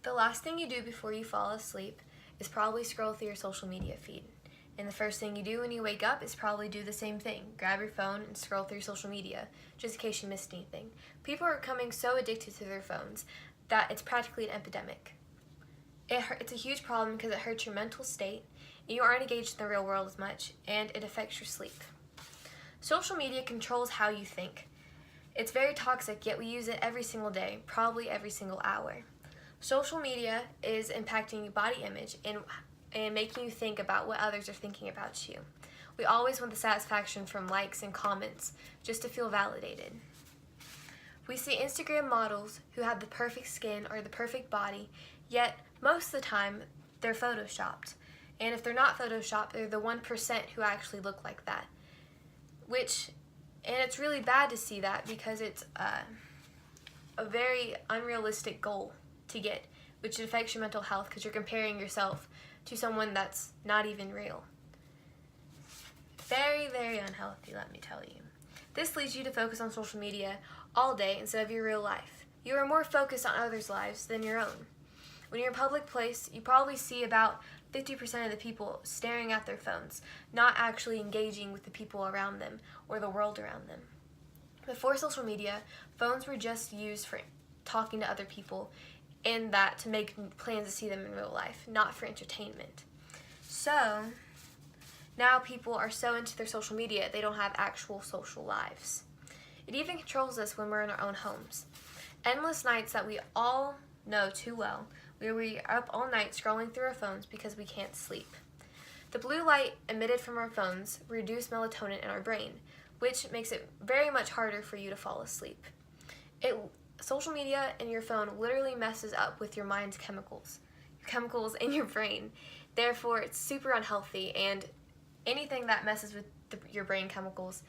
The last thing you do before you fall asleep is probably scroll through your social media feed. And the first thing you do when you wake up is probably do the same thing. Grab your phone and scroll through social media, just in case you missed anything. People are becoming so addicted to their phones that it's practically an epidemic. It's a huge problem because it hurts your mental state, you aren't engaged in the real world as much, and it affects your sleep. Social media controls how you think. It's very toxic, yet we use it every single day, probably every single hour. Social media is impacting your body image and making you think about what others are thinking about you. We always want the satisfaction from likes and comments just to feel validated. We see Instagram models who have the perfect skin or the perfect body, yet most of the time they're photoshopped. And if they're not photoshopped, they're the 1% who actually look like that. And it's really bad to see that because it's a very unrealistic goal to get, which affects your mental health because you're comparing yourself to someone that's not even real. Very, very unhealthy, let me tell you. This leads you to focus on social media all day instead of your real life. You are more focused on others' lives than your own. When you're in a public place, you probably see about 50% of the people staring at their phones, not actually engaging with the people around them or the world around them. Before social media, phones were just used for talking to other people and that to make plans to see them in real life, not for entertainment. So now people are so into their social media, they don't have actual social lives. It even controls us when we're in our own homes. Endless nights that we all know too well, where we are up all night scrolling through our phones because we can't sleep. The blue light emitted from our phones reduce melatonin in our brain, which makes it very much harder for you to fall asleep. Social media and your phone literally messes up with your mind's chemicals in your brain. Therefore, it's super unhealthy, and anything that messes with your brain chemicals,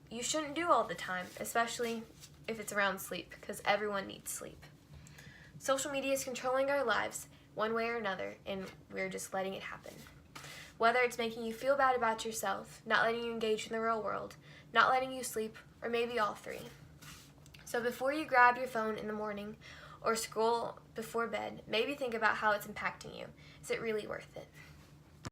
you shouldn't do all the time, especially if it's around sleep, because everyone needs sleep. Social media is controlling our lives one way or another, and we're just letting it happen. Whether it's making you feel bad about yourself, not letting you engage in the real world, not letting you sleep, or maybe all three. So before you grab your phone in the morning or scroll before bed, maybe think about how it's impacting you. Is it really worth it?